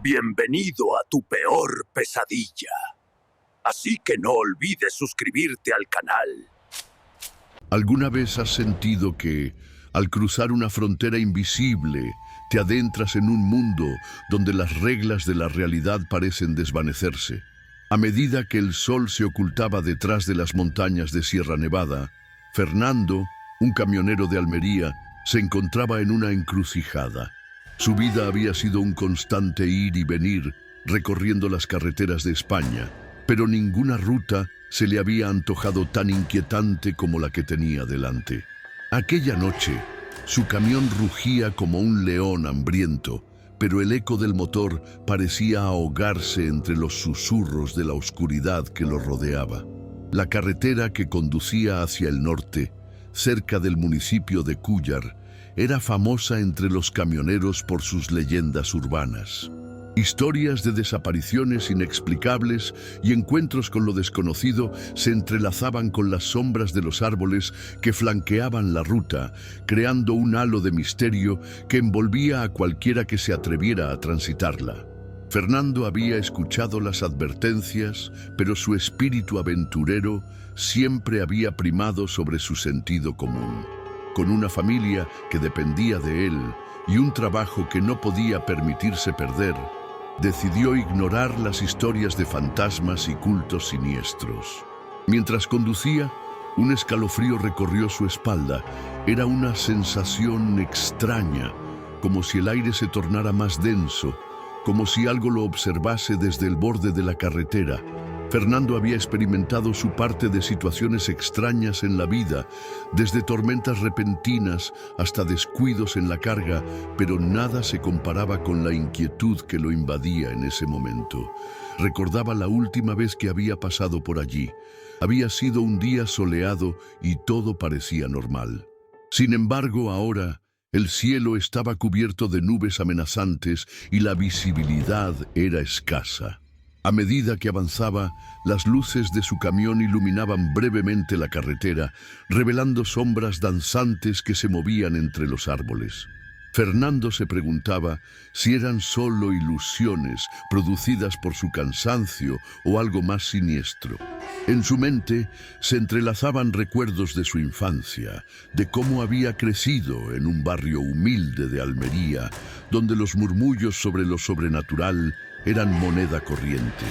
Bienvenido a tu peor pesadilla. Así que no olvides suscribirte al canal. ¿Alguna vez has sentido que, al cruzar una frontera invisible, te adentras en un mundo donde las reglas de la realidad parecen desvanecerse? A medida que el sol se ocultaba detrás de las montañas de Sierra Nevada, Fernando, un camionero de Almería, se encontraba en una encrucijada. Su vida había sido un constante ir y venir, recorriendo las carreteras de España, pero ninguna ruta se le había antojado tan inquietante como la que tenía delante. Aquella noche, su camión rugía como un león hambriento, pero el eco del motor parecía ahogarse entre los susurros de la oscuridad que lo rodeaba. La carretera que conducía hacia el norte, cerca del municipio de Cúllar, era famosa entre los camioneros por sus leyendas urbanas. Historias de desapariciones inexplicables y encuentros con lo desconocido se entrelazaban con las sombras de los árboles que flanqueaban la ruta, creando un halo de misterio que envolvía a cualquiera que se atreviera a transitarla. Fernando había escuchado las advertencias, pero su espíritu aventurero siempre había primado sobre su sentido común. Con una familia que dependía de él y un trabajo que no podía permitirse perder, decidió ignorar las historias de fantasmas y cultos siniestros. Mientras conducía, un escalofrío recorrió su espalda. Era una sensación extraña, como si el aire se tornara más denso, como si algo lo observase desde el borde de la carretera. Fernando había experimentado su parte de situaciones extrañas en la vida, desde tormentas repentinas hasta descuidos en la carga, pero nada se comparaba con la inquietud que lo invadía en ese momento. Recordaba la última vez que había pasado por allí. Había sido un día soleado y todo parecía normal. Sin embargo, ahora el cielo estaba cubierto de nubes amenazantes y la visibilidad era escasa. A medida que avanzaba, las luces de su camión iluminaban brevemente la carretera, revelando sombras danzantes que se movían entre los árboles. Fernando se preguntaba si eran solo ilusiones producidas por su cansancio o algo más siniestro. En su mente se entrelazaban recuerdos de su infancia, de cómo había crecido en un barrio humilde de Almería, donde los murmullos sobre lo sobrenatural eran moneda corriente.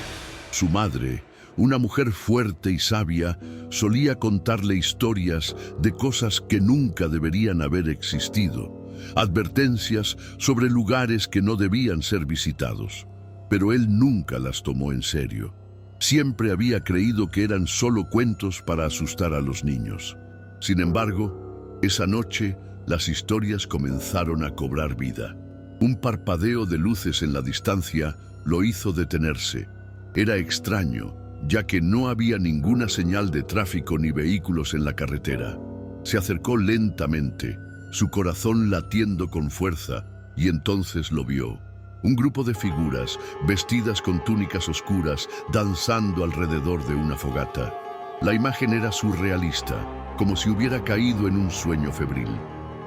Su madre, una mujer fuerte y sabia, solía contarle historias de cosas que nunca deberían haber existido, advertencias sobre lugares que no debían ser visitados. Pero él nunca las tomó en serio. Siempre había creído que eran solo cuentos para asustar a los niños. Sin embargo, esa noche las historias comenzaron a cobrar vida. Un parpadeo de luces en la distancia lo hizo detenerse. Era extraño, ya que no había ninguna señal de tráfico ni vehículos en la carretera. Se acercó lentamente, su corazón latiendo con fuerza, y entonces lo vio. Un grupo de figuras, vestidas con túnicas oscuras, danzando alrededor de una fogata. La imagen era surrealista, como si hubiera caído en un sueño febril.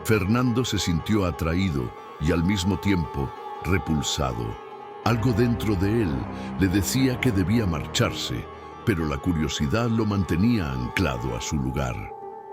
Fernando se sintió atraído y al mismo tiempo repulsado. Algo dentro de él le decía que debía marcharse, pero la curiosidad lo mantenía anclado a su lugar.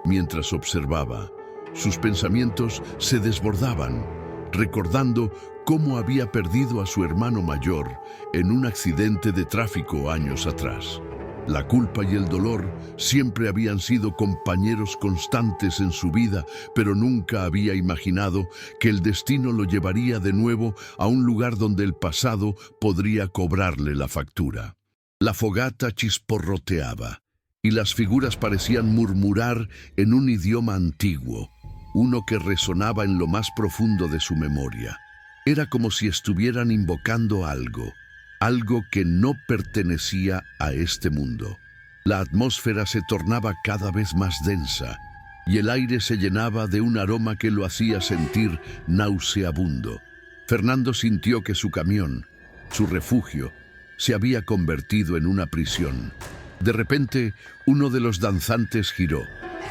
Mientras observaba, sus pensamientos se desbordaban, recordando cómo había perdido a su hermano mayor en un accidente de tráfico años atrás. La culpa y el dolor siempre habían sido compañeros constantes en su vida, pero nunca había imaginado que el destino lo llevaría de nuevo a un lugar donde el pasado podría cobrarle la factura. La fogata chisporroteaba, y las figuras parecían murmurar en un idioma antiguo, uno que resonaba en lo más profundo de su memoria. Era como si estuvieran invocando algo que no pertenecía a este mundo. La atmósfera se tornaba cada vez más densa y el aire se llenaba de un aroma que lo hacía sentir nauseabundo. Fernando sintió que su camión, su refugio, se había convertido en una prisión. De repente, uno de los danzantes giró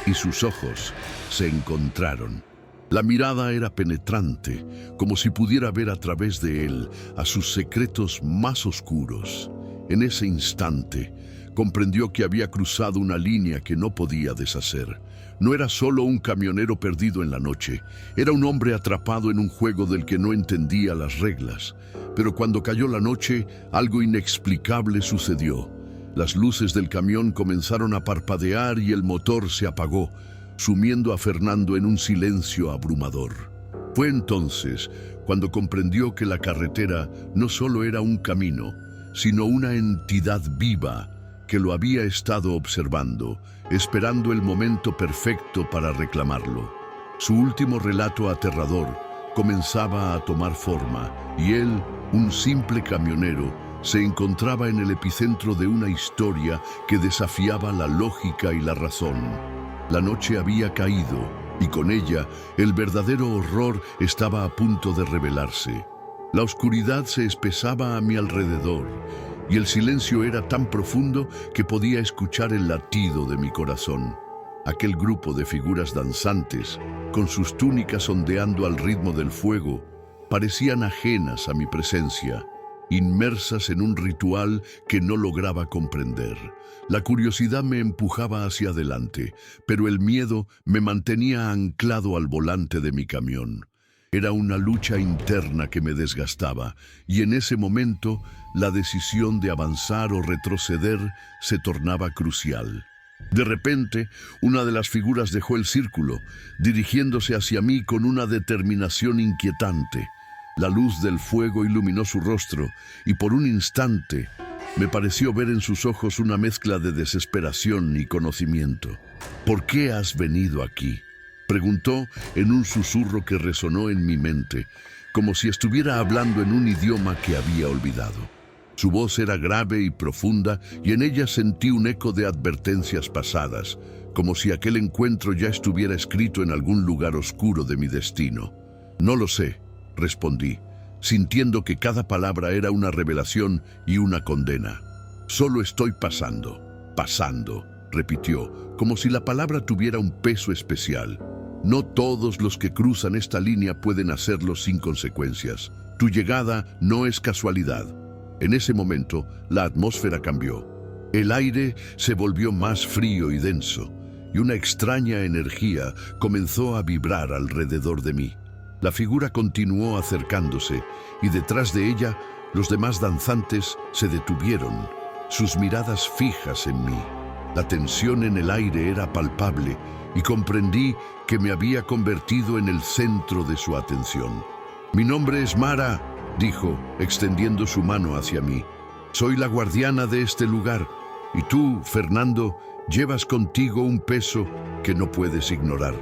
y sus ojos se encontraron. La mirada era penetrante, como si pudiera ver a través de él a sus secretos más oscuros. En ese instante, comprendió que había cruzado una línea que no podía deshacer. No era solo un camionero perdido en la noche, era un hombre atrapado en un juego del que no entendía las reglas. Pero cuando cayó la noche, algo inexplicable sucedió. Las luces del camión comenzaron a parpadear y el motor se apagó, sumiendo a Fernando en un silencio abrumador. Fue entonces cuando comprendió que la carretera no solo era un camino, sino una entidad viva que lo había estado observando, esperando el momento perfecto para reclamarlo. Su último relato aterrador comenzaba a tomar forma y él, un simple camionero, se encontraba en el epicentro de una historia que desafiaba la lógica y la razón. La noche había caído y con ella el verdadero horror estaba a punto de revelarse. La oscuridad se espesaba a mi alrededor y el silencio era tan profundo que podía escuchar el latido de mi corazón. Aquel grupo de figuras danzantes, con sus túnicas ondeando al ritmo del fuego, parecían ajenas a mi presencia, inmersas en un ritual que no lograba comprender. La curiosidad me empujaba hacia adelante, pero el miedo me mantenía anclado al volante de mi camión. Era una lucha interna que me desgastaba, y en ese momento la decisión de avanzar o retroceder se tornaba crucial. De repente, una de las figuras dejó el círculo, dirigiéndose hacia mí con una determinación inquietante. La luz del fuego iluminó su rostro, y por un instante me pareció ver en sus ojos una mezcla de desesperación y conocimiento. ¿Por qué has venido aquí?, preguntó en un susurro que resonó en mi mente, como si estuviera hablando en un idioma que había olvidado. Su voz era grave y profunda, y en ella sentí un eco de advertencias pasadas, como si aquel encuentro ya estuviera escrito en algún lugar oscuro de mi destino. No lo sé, respondí, sintiendo que cada palabra era una revelación y una condena. Solo estoy pasando, repitió, como si la palabra tuviera un peso especial. No todos los que cruzan esta línea pueden hacerlo sin consecuencias. Tu llegada no es casualidad. En ese momento, la atmósfera cambió. El aire se volvió más frío y denso, y una extraña energía comenzó a vibrar alrededor de mí. La figura continuó acercándose, y detrás de ella, los demás danzantes se detuvieron, sus miradas fijas en mí. La tensión en el aire era palpable, y comprendí que me había convertido en el centro de su atención. «Mi nombre es Mara», dijo, extendiendo su mano hacia mí. «Soy la guardiana de este lugar, y tú, Fernando, llevas contigo un peso que no puedes ignorar».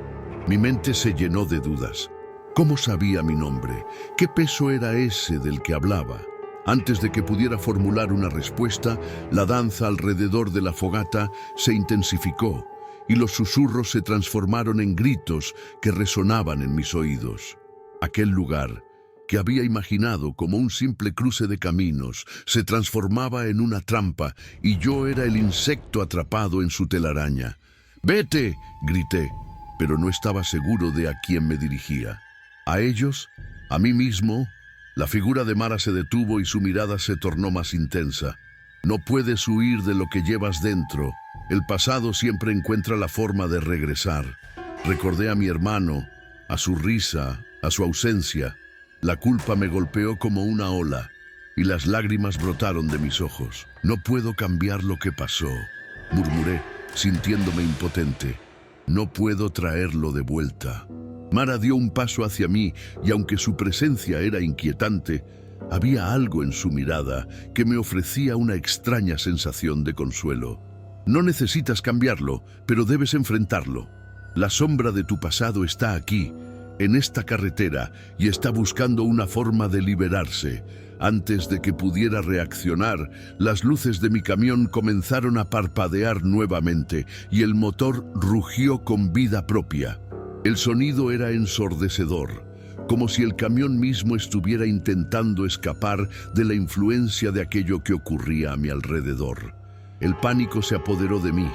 Mi mente se llenó de dudas. ¿Cómo sabía mi nombre? ¿Qué peso era ese del que hablaba? Antes de que pudiera formular una respuesta, la danza alrededor de la fogata se intensificó, y los susurros se transformaron en gritos que resonaban en mis oídos. Aquel lugar, que había imaginado como un simple cruce de caminos, se transformaba en una trampa, y yo era el insecto atrapado en su telaraña. «¡Vete!», grité, pero no estaba seguro de a quién me dirigía. ¿A ellos? ¿A mí mismo? La figura de Mara se detuvo y su mirada se tornó más intensa. «No puedes huir de lo que llevas dentro. El pasado siempre encuentra la forma de regresar». Recordé a mi hermano, a su risa, a su ausencia. La culpa me golpeó como una ola, y las lágrimas brotaron de mis ojos. «No puedo cambiar lo que pasó», murmuré, sintiéndome impotente. «No puedo traerlo de vuelta». Mara dio un paso hacia mí, y aunque su presencia era inquietante, había algo en su mirada que me ofrecía una extraña sensación de consuelo. «No necesitas cambiarlo, pero debes enfrentarlo. La sombra de tu pasado está aquí, en esta carretera, y está buscando una forma de liberarse». Antes de que pudiera reaccionar, las luces de mi camión comenzaron a parpadear nuevamente, y el motor rugió con vida propia. El sonido era ensordecedor, como si el camión mismo estuviera intentando escapar de la influencia de aquello que ocurría a mi alrededor. El pánico se apoderó de mí,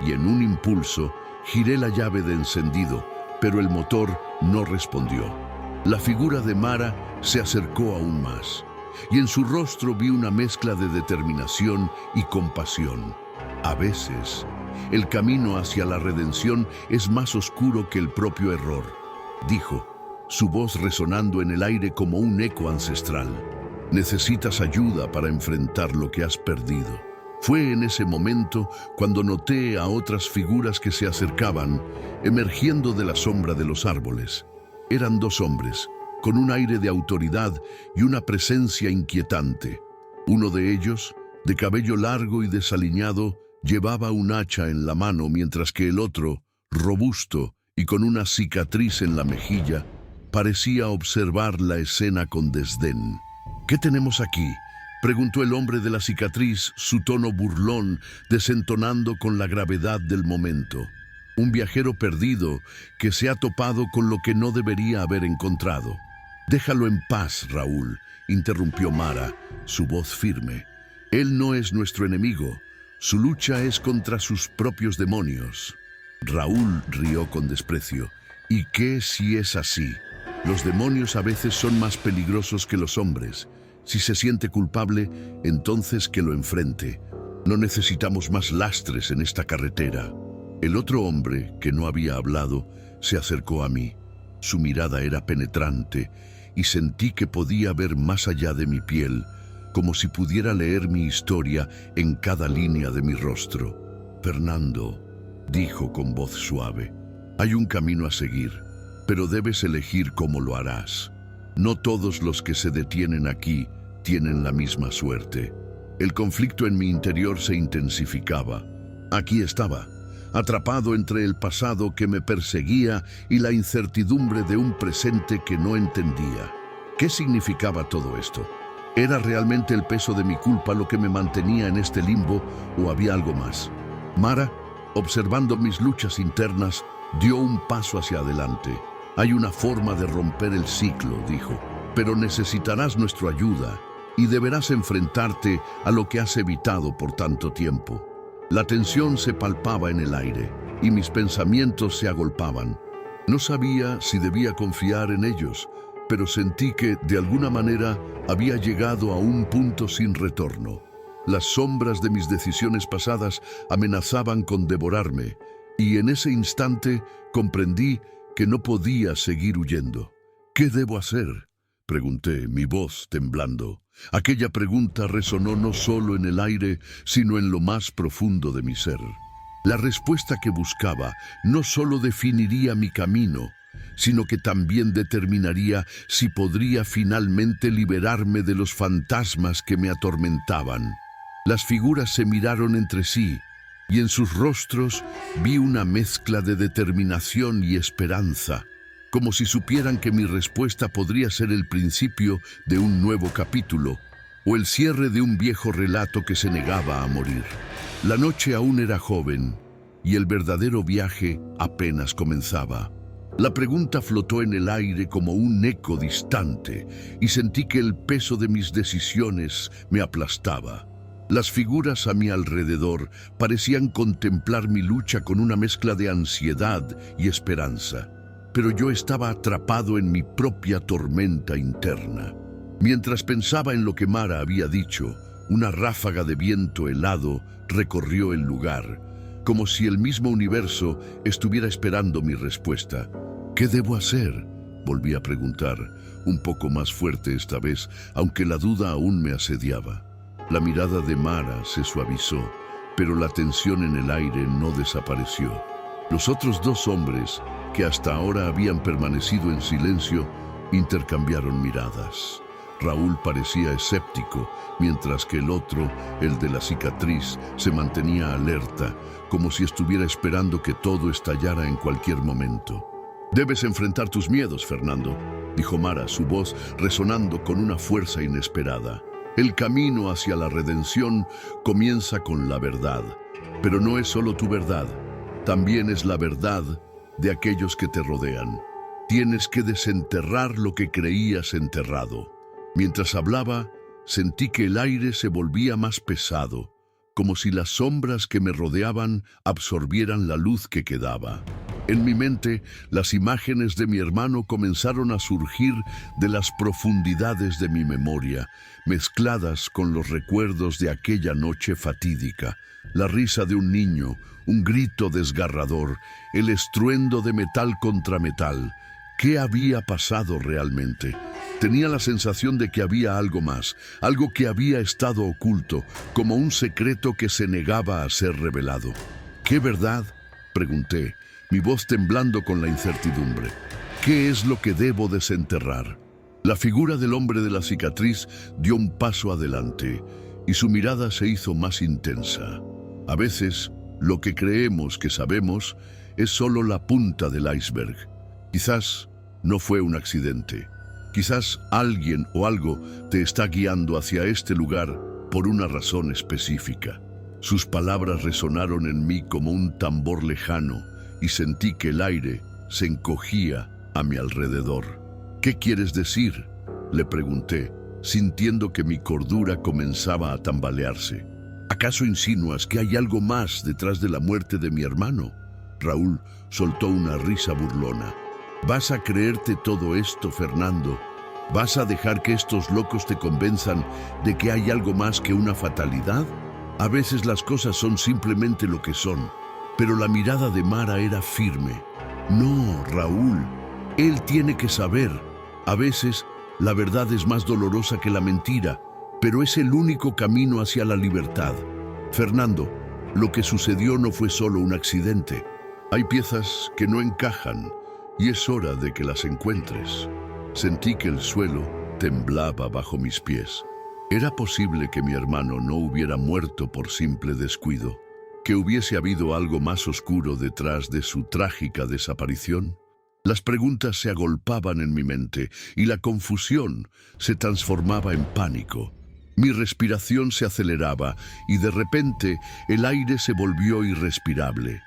y en un impulso giré la llave de encendido, pero el motor no respondió. La figura de Mara se acercó aún más, y en su rostro vi una mezcla de determinación y compasión. A veces, el camino hacia la redención es más oscuro que el propio error, dijo, su voz resonando en el aire como un eco ancestral. Necesitas ayuda para enfrentar lo que has perdido. Fue en ese momento cuando noté a otras figuras que se acercaban, emergiendo de la sombra de los árboles. Eran dos hombres, con un aire de autoridad y una presencia inquietante. Uno de ellos, de cabello largo y desaliñado, llevaba un hacha en la mano, mientras que el otro, robusto y con una cicatriz en la mejilla, parecía observar la escena con desdén. ¿Qué tenemos aquí?, preguntó el hombre de la cicatriz, su tono burlón desentonando con la gravedad del momento. Un viajero perdido que se ha topado con lo que no debería haber encontrado. Déjalo en paz, Raúl, interrumpió Mara, su voz firme. Él no es nuestro enemigo. Su lucha es contra sus propios demonios. Raúl rió con desprecio. ¿Y qué si es así? Los demonios a veces son más peligrosos que los hombres. Si se siente culpable, entonces que lo enfrente. No necesitamos más lastres en esta carretera. El otro hombre, que no había hablado, se acercó a mí. Su mirada era penetrante y sentí que podía ver más allá de mi piel, como si pudiera leer mi historia en cada línea de mi rostro. Fernando, dijo con voz suave, hay un camino a seguir, pero debes elegir cómo lo harás. No todos los que se detienen aquí tienen la misma suerte. El conflicto en mi interior se intensificaba. Aquí estaba, atrapado entre el pasado que me perseguía y la incertidumbre de un presente que no entendía. ¿Qué significaba todo esto? ¿Era realmente el peso de mi culpa lo que me mantenía en este limbo o había algo más? Mara, observando mis luchas internas, dio un paso hacia adelante. Hay una forma de romper el ciclo, dijo, pero necesitarás nuestra ayuda y deberás enfrentarte a lo que has evitado por tanto tiempo. La tensión se palpaba en el aire y mis pensamientos se agolpaban. No sabía si debía confiar en ellos, pero sentí que, de alguna manera, había llegado a un punto sin retorno. Las sombras de mis decisiones pasadas amenazaban con devorarme, y en ese instante comprendí que no podía seguir huyendo. ¿Qué debo hacer?, pregunté, mi voz temblando. Aquella pregunta resonó no solo en el aire, sino en lo más profundo de mi ser. La respuesta que buscaba no solo definiría mi camino, sino que también determinaría si podría finalmente liberarme de los fantasmas que me atormentaban. Las figuras se miraron entre sí, y en sus rostros vi una mezcla de determinación y esperanza, como si supieran que mi respuesta podría ser el principio de un nuevo capítulo, o el cierre de un viejo relato que se negaba a morir. La noche aún era joven, y el verdadero viaje apenas comenzaba. La pregunta flotó en el aire como un eco distante, y sentí que el peso de mis decisiones me aplastaba. Las figuras a mi alrededor parecían contemplar mi lucha con una mezcla de ansiedad y esperanza, pero yo estaba atrapado en mi propia tormenta interna. Mientras pensaba en lo que Mara había dicho, una ráfaga de viento helado recorrió el lugar, como si el mismo universo estuviera esperando mi respuesta. ¿Qué debo hacer?, volví a preguntar, un poco más fuerte esta vez, aunque la duda aún me asediaba. La mirada de Mara se suavizó, pero la tensión en el aire no desapareció. Los otros dos hombres, que hasta ahora habían permanecido en silencio, intercambiaron miradas. Raúl parecía escéptico, mientras que el otro, el de la cicatriz, se mantenía alerta, como si estuviera esperando que todo estallara en cualquier momento. «Debes enfrentar tus miedos, Fernando», dijo Mara, su voz resonando con una fuerza inesperada. «El camino hacia la redención comienza con la verdad, pero no es solo tu verdad, también es la verdad de aquellos que te rodean. Tienes que desenterrar lo que creías enterrado». Mientras hablaba, sentí que el aire se volvía más pesado, como si las sombras que me rodeaban absorbieran la luz que quedaba. En mi mente, las imágenes de mi hermano comenzaron a surgir de las profundidades de mi memoria, mezcladas con los recuerdos de aquella noche fatídica. La risa de un niño, un grito desgarrador, el estruendo de metal contra metal. ¿Qué había pasado realmente? Tenía la sensación de que había algo más, algo que había estado oculto, como un secreto que se negaba a ser revelado. ¿Qué verdad?, pregunté, mi voz temblando con la incertidumbre. ¿Qué es lo que debo desenterrar? La figura del hombre de la cicatriz dio un paso adelante y su mirada se hizo más intensa. A veces, lo que creemos que sabemos es solo la punta del iceberg. Quizás no fue un accidente. Quizás alguien o algo te está guiando hacia este lugar por una razón específica. Sus palabras resonaron en mí como un tambor lejano y sentí que el aire se encogía a mi alrededor. ¿Qué quieres decir?, le pregunté, sintiendo que mi cordura comenzaba a tambalearse. ¿Acaso insinúas que hay algo más detrás de la muerte de mi hermano? Raúl soltó una risa burlona. ¿Vas a creerte todo esto, Fernando? ¿Vas a dejar que estos locos te convenzan de que hay algo más que una fatalidad? A veces las cosas son simplemente lo que son, pero la mirada de Mara era firme. No, Raúl, él tiene que saber. A veces la verdad es más dolorosa que la mentira, pero es el único camino hacia la libertad. Fernando, lo que sucedió no fue solo un accidente. Hay piezas que no encajan y es hora de que las encuentres. Sentí que el suelo temblaba bajo mis pies. ¿Era posible que mi hermano no hubiera muerto por simple descuido? ¿Que hubiese habido algo más oscuro detrás de su trágica desaparición? Las preguntas se agolpaban en mi mente y la confusión se transformaba en pánico. Mi respiración se aceleraba y de repente el aire se volvió irrespirable.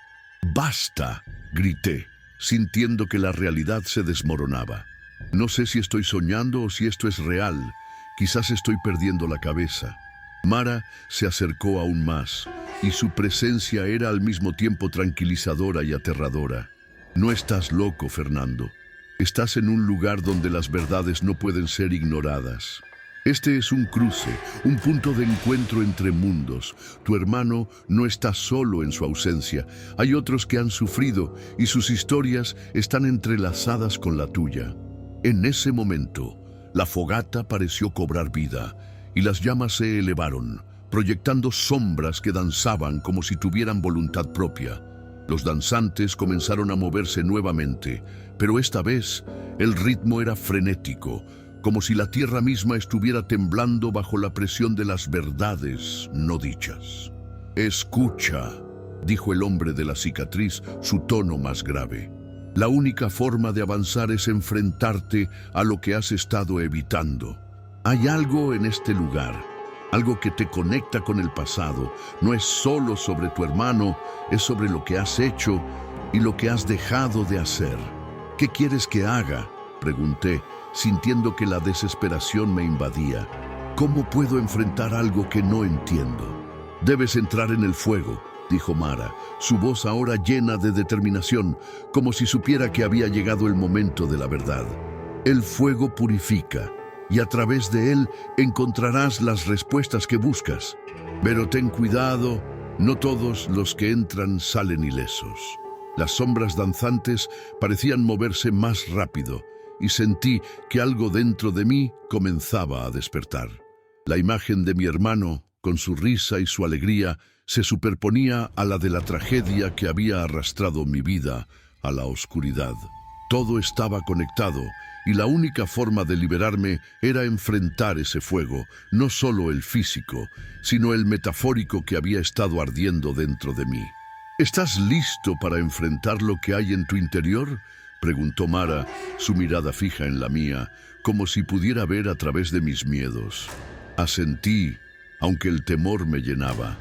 ¡Basta!, grité, sintiendo que la realidad se desmoronaba. No sé si estoy soñando o si esto es real. Quizás estoy perdiendo la cabeza. Mara se acercó aún más, y su presencia era al mismo tiempo tranquilizadora y aterradora. No estás loco, Fernando. Estás en un lugar donde las verdades no pueden ser ignoradas. Este es un cruce, un punto de encuentro entre mundos. Tu hermano no está solo en su ausencia. Hay otros que han sufrido y sus historias están entrelazadas con la tuya. En ese momento, la fogata pareció cobrar vida y las llamas se elevaron, proyectando sombras que danzaban como si tuvieran voluntad propia. Los danzantes comenzaron a moverse nuevamente, pero esta vez el ritmo era frenético, como si la tierra misma estuviera temblando bajo la presión de las verdades no dichas. «Escucha», dijo el hombre de la cicatriz, su tono más grave. «La única forma de avanzar es enfrentarte a lo que has estado evitando. Hay algo en este lugar, algo que te conecta con el pasado. No es solo sobre tu hermano, es sobre lo que has hecho y lo que has dejado de hacer». «¿Qué quieres que haga?», pregunté, sintiendo que la desesperación me invadía. «¿Cómo puedo enfrentar algo que no entiendo?». «Debes entrar en el fuego», dijo Mara, su voz ahora llena de determinación, como si supiera que había llegado el momento de la verdad. «El fuego purifica, y a través de él encontrarás las respuestas que buscas. Pero ten cuidado, no todos los que entran salen ilesos». Las sombras danzantes parecían moverse más rápido, y sentí que algo dentro de mí comenzaba a despertar. La imagen de mi hermano, con su risa y su alegría, se superponía a la de la tragedia que había arrastrado mi vida a la oscuridad. Todo estaba conectado, y la única forma de liberarme era enfrentar ese fuego, no solo el físico, sino el metafórico que había estado ardiendo dentro de mí. «¿Estás listo para enfrentar lo que hay en tu interior?», preguntó Mara, su mirada fija en la mía, como si pudiera ver a través de mis miedos. Asentí, aunque el temor me llenaba.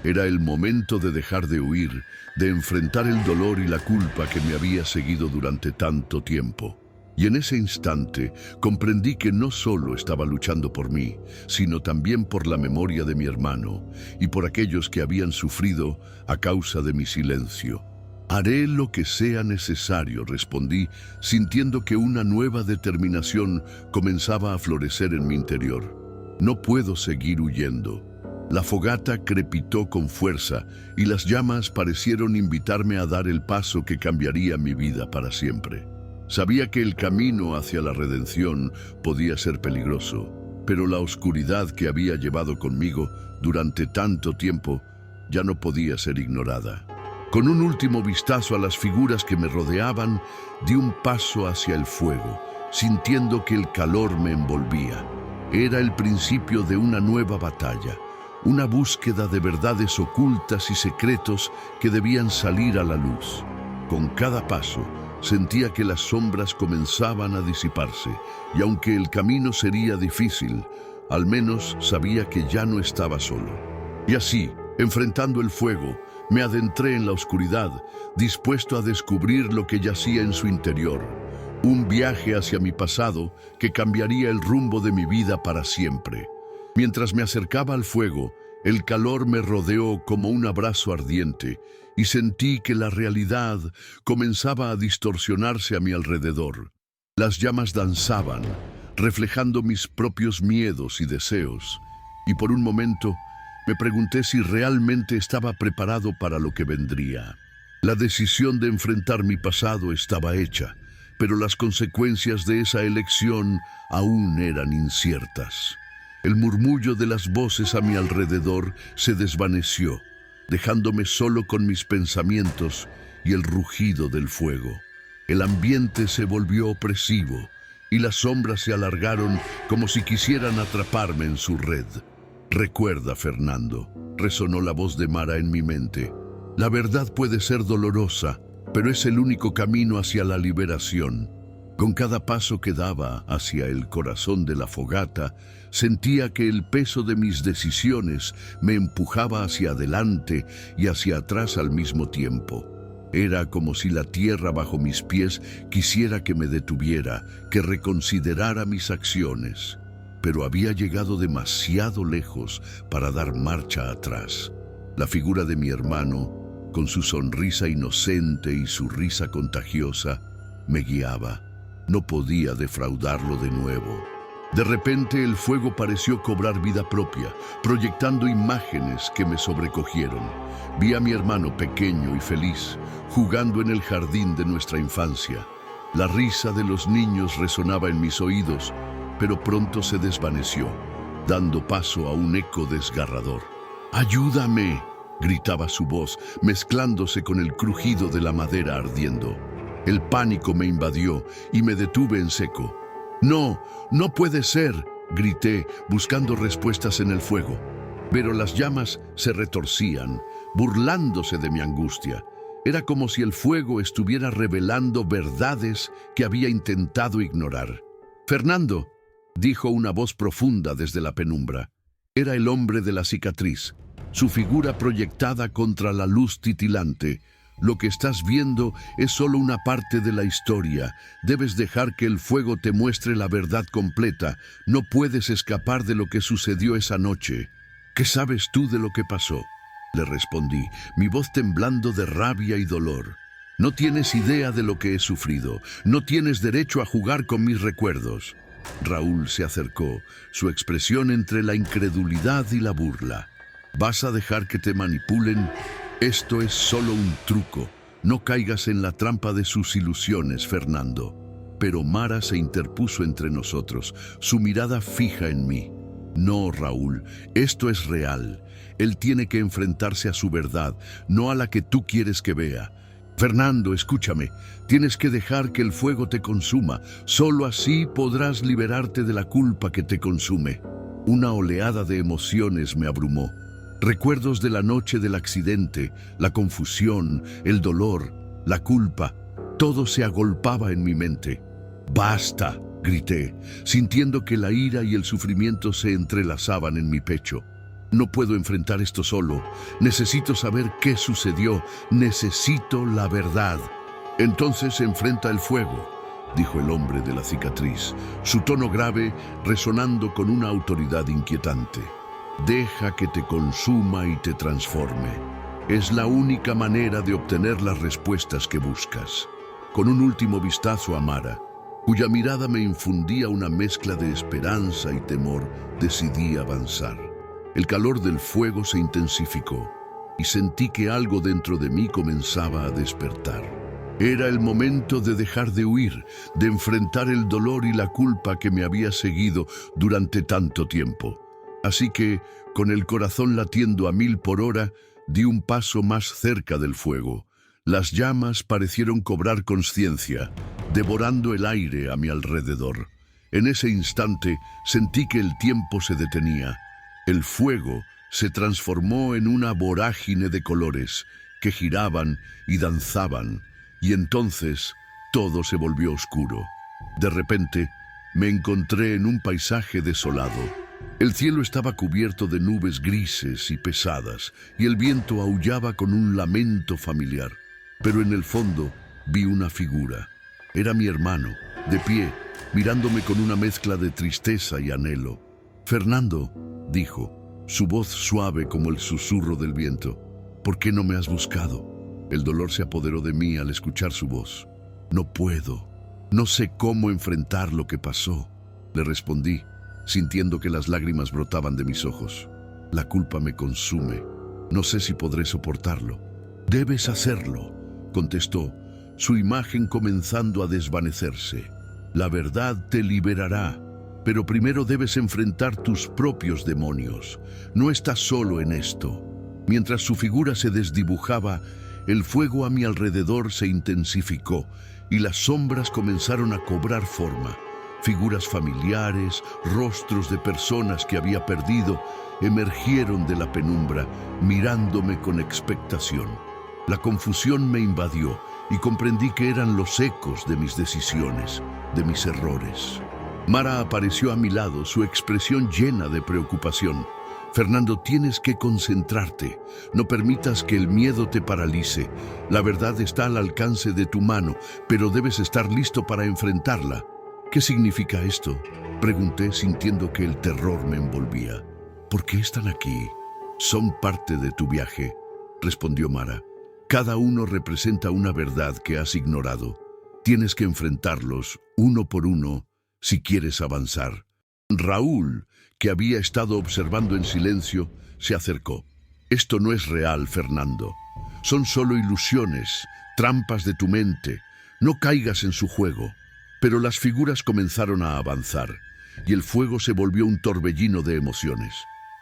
Era el momento de dejar de huir, de enfrentar el dolor y la culpa que me había seguido durante tanto tiempo. Y en ese instante comprendí que no solo estaba luchando por mí, sino también por la memoria de mi hermano y por aquellos que habían sufrido a causa de mi silencio. Haré lo que sea necesario, respondí, sintiendo que una nueva determinación comenzaba a florecer en mi interior. No puedo seguir huyendo. La fogata crepitó con fuerza y las llamas parecieron invitarme a dar el paso que cambiaría mi vida para siempre. Sabía que el camino hacia la redención podía ser peligroso, pero la oscuridad que había llevado conmigo durante tanto tiempo ya no podía ser ignorada. Con un último vistazo a las figuras que me rodeaban, di un paso hacia el fuego, sintiendo que el calor me envolvía. Era el principio de una nueva batalla, una búsqueda de verdades ocultas y secretos que debían salir a la luz. Con cada paso, sentía que las sombras comenzaban a disiparse, y aunque el camino sería difícil, al menos sabía que ya no estaba solo. Y así, enfrentando el fuego, me adentré en la oscuridad, dispuesto a descubrir lo que yacía en su interior. Un viaje hacia mi pasado que cambiaría el rumbo de mi vida para siempre. Mientras me acercaba al fuego, el calor me rodeó como un abrazo ardiente y sentí que la realidad comenzaba a distorsionarse a mi alrededor. Las llamas danzaban, reflejando mis propios miedos y deseos, y por un momento me pregunté si realmente estaba preparado para lo que vendría. La decisión de enfrentar mi pasado estaba hecha, pero las consecuencias de esa elección aún eran inciertas. El murmullo de las voces a mi alrededor se desvaneció, dejándome solo con mis pensamientos y el rugido del fuego. El ambiente se volvió opresivo y las sombras se alargaron como si quisieran atraparme en su red. «Recuerda, Fernando», resonó la voz de Mara en mi mente. «La verdad puede ser dolorosa, pero es el único camino hacia la liberación». Con cada paso que daba hacia el corazón de la fogata, sentía que el peso de mis decisiones me empujaba hacia adelante y hacia atrás al mismo tiempo. Era como si la tierra bajo mis pies quisiera que me detuviera, que reconsiderara mis acciones. Pero había llegado demasiado lejos para dar marcha atrás. La figura de mi hermano, con su sonrisa inocente y su risa contagiosa, me guiaba. No podía defraudarlo de nuevo. De repente el fuego pareció cobrar vida propia, proyectando imágenes que me sobrecogieron. Vi a mi hermano pequeño y feliz, jugando en el jardín de nuestra infancia. La risa de los niños resonaba en mis oídos, pero pronto se desvaneció, dando paso a un eco desgarrador. «¡Ayúdame!», gritaba su voz, mezclándose con el crujido de la madera ardiendo. El pánico me invadió y me detuve en seco. «¡No! ¡No puede ser!», grité, buscando respuestas en el fuego. Pero las llamas se retorcían, burlándose de mi angustia. Era como si el fuego estuviera revelando verdades que había intentado ignorar. «Fernando», dijo una voz profunda desde la penumbra. Era el hombre de la cicatriz, su figura proyectada contra la luz titilante. «Lo que estás viendo es solo una parte de la historia. Debes dejar que el fuego te muestre la verdad completa. No puedes escapar de lo que sucedió esa noche». «¿Qué sabes tú de lo que pasó?», le respondí, mi voz temblando de rabia y dolor. «No tienes idea de lo que he sufrido. No tienes derecho a jugar con mis recuerdos». Raúl se acercó, su expresión entre la incredulidad y la burla. «¿Vas a dejar que te manipulen? Esto es solo un truco. No caigas en la trampa de sus ilusiones, Fernando». Pero Mara se interpuso entre nosotros, su mirada fija en mí. «No, Raúl, esto es real. Él tiene que enfrentarse a su verdad, no a la que tú quieres que vea. Fernando, escúchame, tienes que dejar que el fuego te consuma. Solo así podrás liberarte de la culpa que te consume». Una oleada de emociones me abrumó. Recuerdos de la noche del accidente, la confusión, el dolor, la culpa, todo se agolpaba en mi mente. «¡Basta!», grité, sintiendo que la ira y el sufrimiento se entrelazaban en mi pecho. «No puedo enfrentar esto solo. Necesito saber qué sucedió. Necesito la verdad». «Entonces enfrenta el fuego», dijo el hombre de la cicatriz, su tono grave resonando con una autoridad inquietante. «Deja que te consuma y te transforme. Es la única manera de obtener las respuestas que buscas. Con un último vistazo a Mara, cuya mirada me infundía una mezcla de esperanza y temor, decidí avanzar. El calor del fuego se intensificó y sentí que algo dentro de mí comenzaba a despertar. Era el momento de dejar de huir, de enfrentar el dolor y la culpa que me había seguido durante tanto tiempo. Así que, con el corazón latiendo a 1000 por hora, di un paso más cerca del fuego. Las llamas parecieron cobrar conciencia, devorando el aire a mi alrededor. En ese instante sentí que el tiempo se detenía. El fuego se transformó en una vorágine de colores que giraban y danzaban, y entonces todo se volvió oscuro. De repente, me encontré en un paisaje desolado. El cielo estaba cubierto de nubes grises y pesadas, y el viento aullaba con un lamento familiar. Pero en el fondo vi una figura. Era mi hermano, de pie, mirándome con una mezcla de tristeza y anhelo. «Fernando», dijo, su voz suave como el susurro del viento, «¿por qué no me has buscado?» El dolor se apoderó de mí al escuchar su voz. «No puedo. No sé cómo enfrentar lo que pasó», le respondí, sintiendo que las lágrimas brotaban de mis ojos. «La culpa me consume. No sé si podré soportarlo». «Debes hacerlo», contestó, su imagen comenzando a desvanecerse. «La verdad te liberará, pero primero debes enfrentar tus propios demonios. No estás solo en esto». Mientras su figura se desdibujaba, el fuego a mi alrededor se intensificó y las sombras comenzaron a cobrar forma. Figuras familiares, rostros de personas que había perdido, emergieron de la penumbra, mirándome con expectación. La confusión me invadió y comprendí que eran los ecos de mis decisiones, de mis errores. Mara apareció a mi lado, su expresión llena de preocupación. «Fernando, tienes que concentrarte. No permitas que el miedo te paralice. La verdad está al alcance de tu mano, pero debes estar listo para enfrentarla». «¿Qué significa esto?», pregunté, sintiendo que el terror me envolvía. «¿Por qué están aquí?». «Son parte de tu viaje», respondió Mara. «Cada uno representa una verdad que has ignorado. Tienes que enfrentarlos, uno por uno, si quieres avanzar». Raúl, que había estado observando en silencio, se acercó. «Esto no es real, Fernando. Son solo ilusiones, trampas de tu mente. No caigas en su juego». Pero las figuras comenzaron a avanzar, y el fuego se volvió un torbellino de emociones.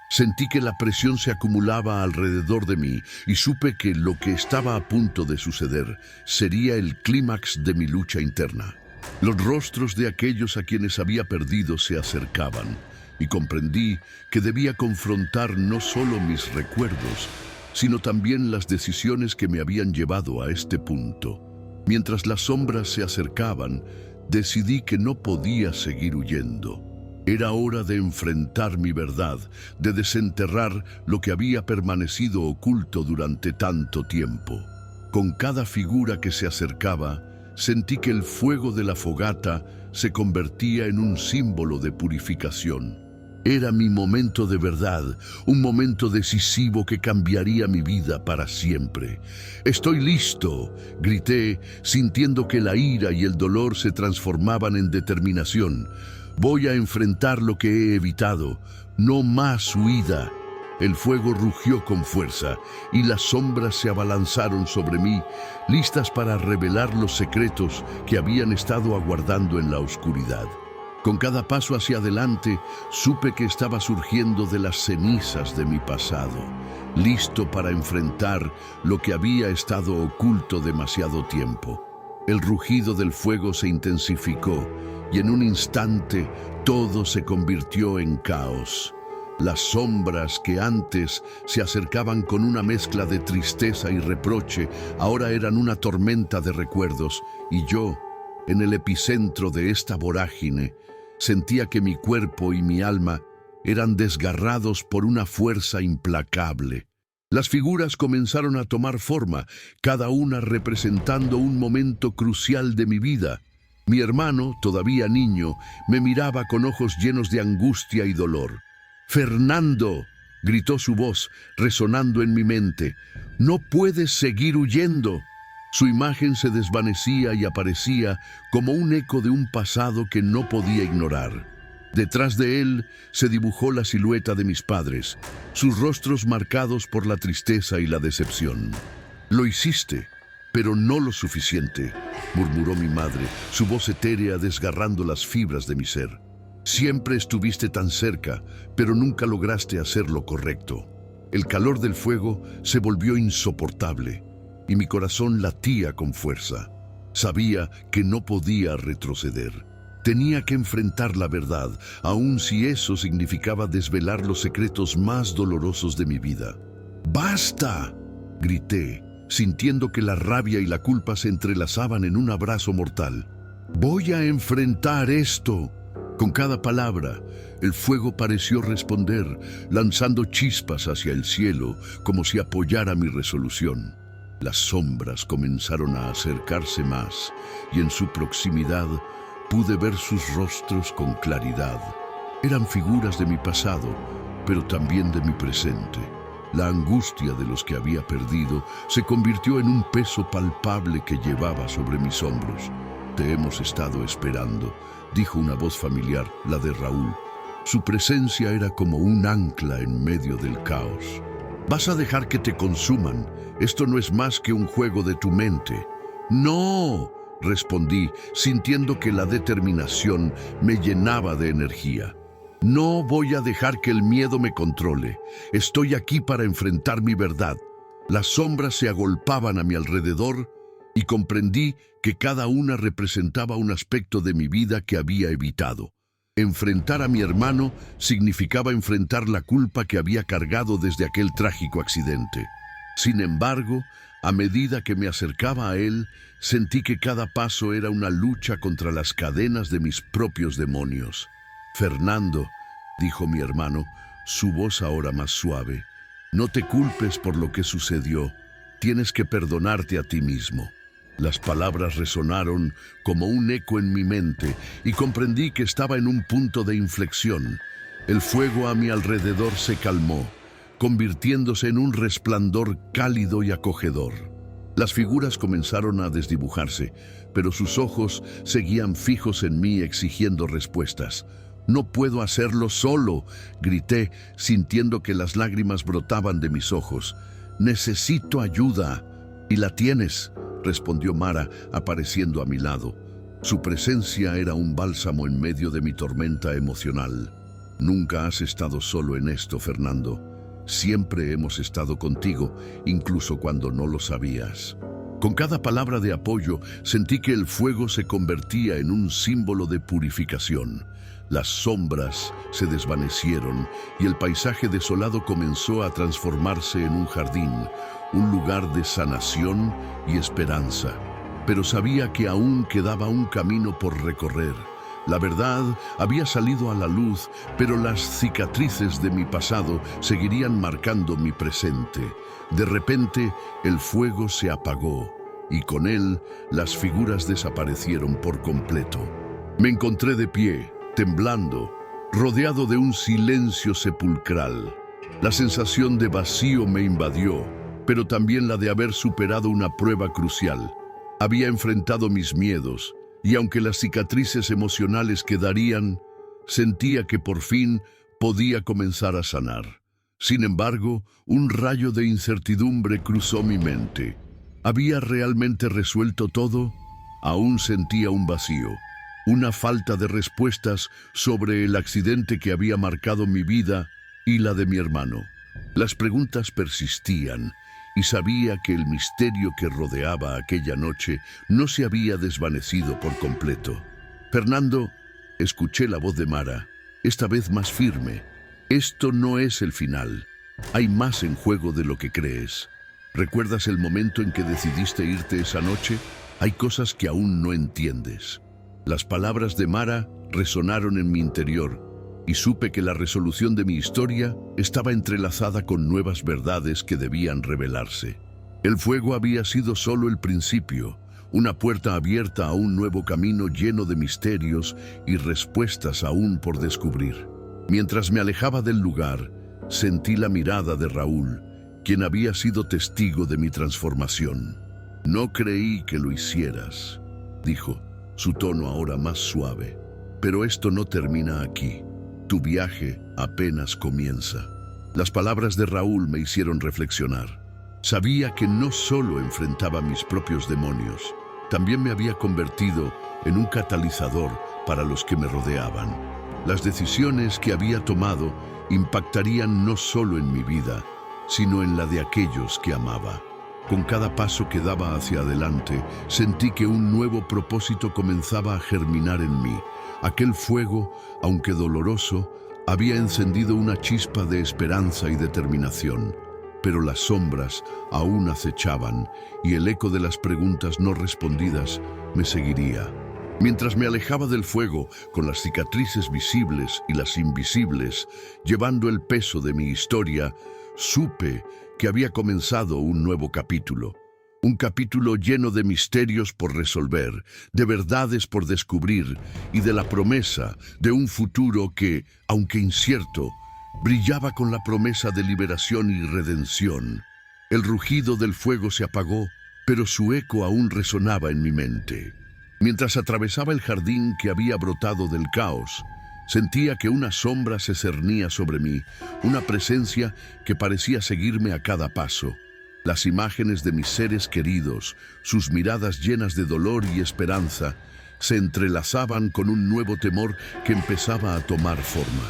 Sentí que la presión se acumulaba alrededor de mí y supe que lo que estaba a punto de suceder sería el clímax de mi lucha interna. Los rostros de aquellos a quienes había perdido se acercaban, y comprendí que debía confrontar no solo mis recuerdos, sino también las decisiones que me habían llevado a este punto. Mientras las sombras se acercaban, decidí que no podía seguir huyendo. Era hora de enfrentar mi verdad, de desenterrar lo que había permanecido oculto durante tanto tiempo. Con cada figura que se acercaba, sentí que el fuego de la fogata se convertía en un símbolo de purificación. Era mi momento de verdad, un momento decisivo que cambiaría mi vida para siempre. «Estoy listo», grité, sintiendo que la ira y el dolor se transformaban en determinación. «Voy a enfrentar lo que he evitado. No más huida». El fuego rugió con fuerza y las sombras se abalanzaron sobre mí, listas para revelar los secretos que habían estado aguardando en la oscuridad. Con cada paso hacia adelante, supe que estaba surgiendo de las cenizas de mi pasado, listo para enfrentar lo que había estado oculto demasiado tiempo. El rugido del fuego se intensificó y en un instante todo se convirtió en caos. Las sombras que antes se acercaban con una mezcla de tristeza y reproche, ahora eran una tormenta de recuerdos, y yo, en el epicentro de esta vorágine, sentía que mi cuerpo y mi alma eran desgarrados por una fuerza implacable. Las figuras comenzaron a tomar forma, cada una representando un momento crucial de mi vida. Mi hermano, todavía niño, me miraba con ojos llenos de angustia y dolor. «Fernando», gritó su voz, resonando en mi mente. «No puedes seguir huyendo». Su imagen se desvanecía y aparecía como un eco de un pasado que no podía ignorar. Detrás de él se dibujó la silueta de mis padres, sus rostros marcados por la tristeza y la decepción. «Lo hiciste, pero no lo suficiente», murmuró mi madre, su voz etérea desgarrando las fibras de mi ser. «Siempre estuviste tan cerca, pero nunca lograste hacer lo correcto». El calor del fuego se volvió insoportable y mi corazón latía con fuerza. Sabía que no podía retroceder. Tenía que enfrentar la verdad, aun si eso significaba desvelar los secretos más dolorosos de mi vida. «¡Basta!», grité, sintiendo que la rabia y la culpa se entrelazaban en un abrazo mortal. «Voy a enfrentar esto». Con cada palabra, el fuego pareció responder, lanzando chispas hacia el cielo, como si apoyara mi resolución. Las sombras comenzaron a acercarse más, y en su proximidad pude ver sus rostros con claridad. Eran figuras de mi pasado, pero también de mi presente. La angustia de los que había perdido se convirtió en un peso palpable que llevaba sobre mis hombros. «Te hemos estado esperando», dijo una voz familiar, la de Raúl. Su presencia era como un ancla en medio del caos. «¿Vas a dejar que te consuman? Esto no es más que un juego de tu mente». «No», respondí, sintiendo que la determinación me llenaba de energía. «No voy a dejar que el miedo me controle. Estoy aquí para enfrentar mi verdad». Las sombras se agolpaban a mi alrededor y comprendí que cada una representaba un aspecto de mi vida que había evitado. Enfrentar a mi hermano significaba enfrentar la culpa que había cargado desde aquel trágico accidente. Sin embargo, a medida que me acercaba a él, sentí que cada paso era una lucha contra las cadenas de mis propios demonios. «Fernando», dijo mi hermano, su voz ahora más suave, «no te culpes por lo que sucedió. Tienes que perdonarte a ti mismo». Las palabras resonaron como un eco en mi mente y comprendí que estaba en un punto de inflexión. El fuego a mi alrededor se calmó, convirtiéndose en un resplandor cálido y acogedor. Las figuras comenzaron a desdibujarse, pero sus ojos seguían fijos en mí exigiendo respuestas. «No puedo hacerlo solo», grité, sintiendo que las lágrimas brotaban de mis ojos. «Necesito ayuda». «Y la tienes», respondió Mara, apareciendo a mi lado. Su presencia era un bálsamo en medio de mi tormenta emocional. «Nunca has estado solo en esto, Fernando. Siempre hemos estado contigo, incluso cuando no lo sabías». Con cada palabra de apoyo, sentí que el fuego se convertía en un símbolo de purificación. Las sombras se desvanecieron y el paisaje desolado comenzó a transformarse en un jardín, un lugar de sanación y esperanza. Pero sabía que aún quedaba un camino por recorrer. La verdad había salido a la luz, pero las cicatrices de mi pasado seguirían marcando mi presente. De repente, el fuego se apagó y con él las figuras desaparecieron por completo. Me encontré de pie, temblando, rodeado de un silencio sepulcral. La sensación de vacío me invadió, pero también la de haber superado una prueba crucial. Había enfrentado mis miedos, y aunque las cicatrices emocionales quedarían, sentía que por fin podía comenzar a sanar. Sin embargo, un rayo de incertidumbre cruzó mi mente. ¿Había realmente resuelto todo? Aún sentía un vacío, una falta de respuestas sobre el accidente que había marcado mi vida y la de mi hermano. Las preguntas persistían, y sabía que el misterio que rodeaba aquella noche no se había desvanecido por completo. «Fernando», escuché la voz de Mara, esta vez más firme. «Esto no es el final. Hay más en juego de lo que crees. ¿Recuerdas el momento en que decidiste irte esa noche? Hay cosas que aún no entiendes». Las palabras de Mara resonaron en mi interior, y supe que la resolución de mi historia estaba entrelazada con nuevas verdades que debían revelarse. El fuego había sido solo el principio, una puerta abierta a un nuevo camino lleno de misterios y respuestas aún por descubrir. Mientras me alejaba del lugar, sentí la mirada de Raúl, quien había sido testigo de mi transformación. «No creí que lo hicieras», dijo, su tono ahora más suave. «Pero esto no termina aquí. Tu viaje apenas comienza». Las palabras de Raúl me hicieron reflexionar. Sabía que no solo enfrentaba mis propios demonios, también me había convertido en un catalizador para los que me rodeaban. Las decisiones que había tomado impactarían no solo en mi vida, sino en la de aquellos que amaba. Con cada paso que daba hacia adelante, sentí que un nuevo propósito comenzaba a germinar en mí. Aquel fuego, aunque doloroso, había encendido una chispa de esperanza y determinación. Pero las sombras aún acechaban y el eco de las preguntas no respondidas me seguiría. Mientras me alejaba del fuego, con las cicatrices visibles y las invisibles, llevando el peso de mi historia, supe que había comenzado un nuevo capítulo. Un capítulo lleno de misterios por resolver, de verdades por descubrir y de la promesa de un futuro que, aunque incierto, brillaba con la promesa de liberación y redención. El rugido del fuego se apagó, pero su eco aún resonaba en mi mente. Mientras atravesaba el jardín que había brotado del caos, sentía que una sombra se cernía sobre mí, una presencia que parecía seguirme a cada paso. Las imágenes de mis seres queridos, sus miradas llenas de dolor y esperanza, se entrelazaban con un nuevo temor que empezaba a tomar forma.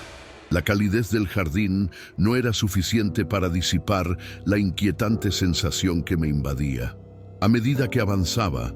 La calidez del jardín no era suficiente para disipar la inquietante sensación que me invadía. A medida que avanzaba,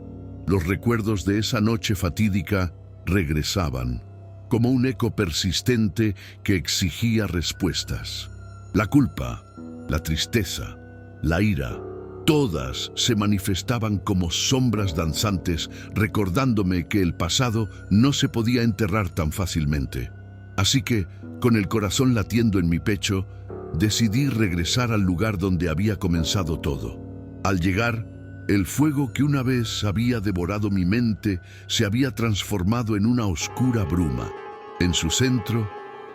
los recuerdos de esa noche fatídica regresaban, como un eco persistente que exigía respuestas. La culpa, la tristeza, la ira, todas se manifestaban como sombras danzantes, recordándome que el pasado no se podía enterrar tan fácilmente. Así que, con el corazón latiendo en mi pecho, decidí regresar al lugar donde había comenzado todo. Al llegar, el fuego que una vez había devorado mi mente se había transformado en una oscura bruma. En su centro,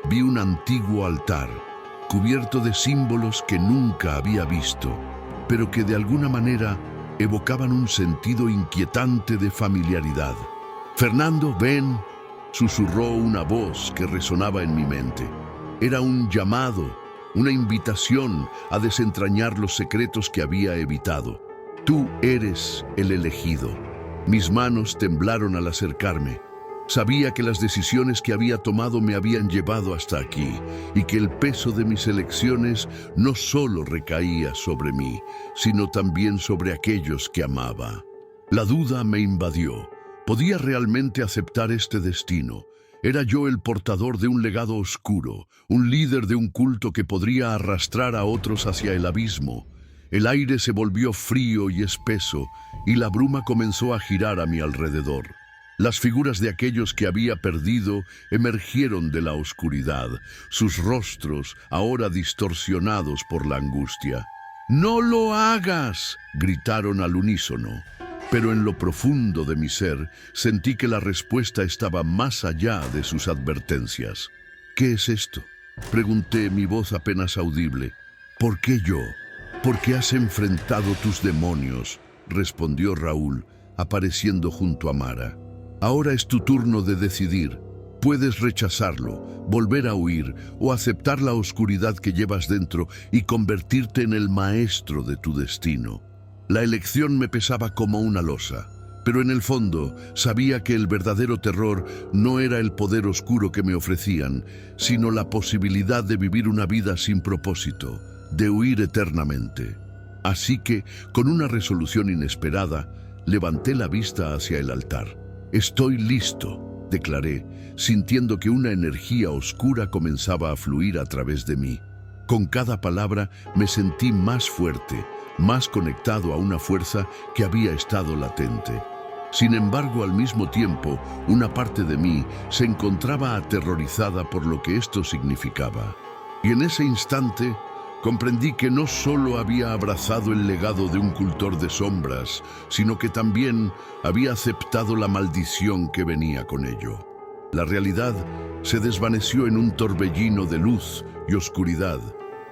vi un antiguo altar, cubierto de símbolos que nunca había visto, pero que de alguna manera evocaban un sentido inquietante de familiaridad. «Fernando, ven», susurró una voz que resonaba en mi mente. Era un llamado, una invitación a desentrañar los secretos que había evitado. «Tú eres el elegido». Mis manos temblaron al acercarme. Sabía que las decisiones que había tomado me habían llevado hasta aquí y que el peso de mis elecciones no solo recaía sobre mí, sino también sobre aquellos que amaba. La duda me invadió. ¿Podía realmente aceptar este destino? ¿Era yo el portador de un legado oscuro, un líder de un culto que podría arrastrar a otros hacia el abismo? El aire se volvió frío y espeso y la bruma comenzó a girar a mi alrededor. Las figuras de aquellos que había perdido emergieron de la oscuridad, sus rostros ahora distorsionados por la angustia. «¡No lo hagas!», gritaron al unísono. Pero en lo profundo de mi ser sentí que la respuesta estaba más allá de sus advertencias. «¿Qué es esto?», pregunté, mi voz apenas audible. «¿Por qué yo? ¿Por qué has enfrentado tus demonios?», respondió Raúl, apareciendo junto a Mara. «Ahora es tu turno de decidir. Puedes rechazarlo, volver a huir o aceptar la oscuridad que llevas dentro y convertirte en el maestro de tu destino». La elección me pesaba como una losa, pero en el fondo sabía que el verdadero terror no era el poder oscuro que me ofrecían, sino la posibilidad de vivir una vida sin propósito, de huir eternamente. Así que, con una resolución inesperada, levanté la vista hacia el altar. «Estoy listo», declaré, sintiendo que una energía oscura comenzaba a fluir a través de mí. Con cada palabra me sentí más fuerte, más conectado a una fuerza que había estado latente. Sin embargo, al mismo tiempo, una parte de mí se encontraba aterrorizada por lo que esto significaba. Y en ese instante, comprendí que no solo había abrazado el legado de un cultor de sombras, sino que también había aceptado la maldición que venía con ello. La realidad se desvaneció en un torbellino de luz y oscuridad,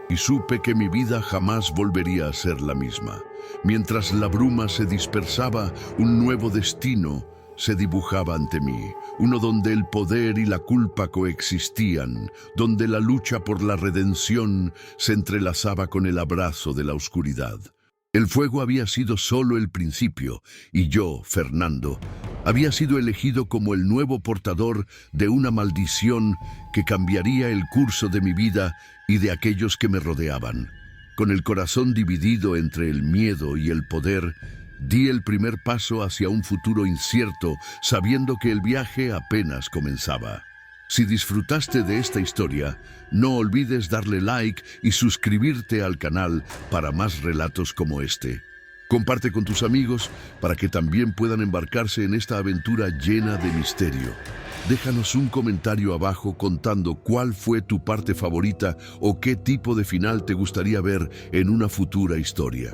y supe que mi vida jamás volvería a ser la misma. Mientras la bruma se dispersaba, un nuevo destino se dibujaba ante mí, uno donde el poder y la culpa coexistían, donde la lucha por la redención se entrelazaba con el abrazo de la oscuridad. El fuego había sido solo el principio, y yo, Fernando, había sido elegido como el nuevo portador de una maldición que cambiaría el curso de mi vida y de aquellos que me rodeaban. Con el corazón dividido entre el miedo y el poder, di el primer paso hacia un futuro incierto, sabiendo que el viaje apenas comenzaba. Si disfrutaste de esta historia, no olvides darle like y suscribirte al canal para más relatos como este. Comparte con tus amigos para que también puedan embarcarse en esta aventura llena de misterio. Déjanos un comentario abajo contando cuál fue tu parte favorita o qué tipo de final te gustaría ver en una futura historia.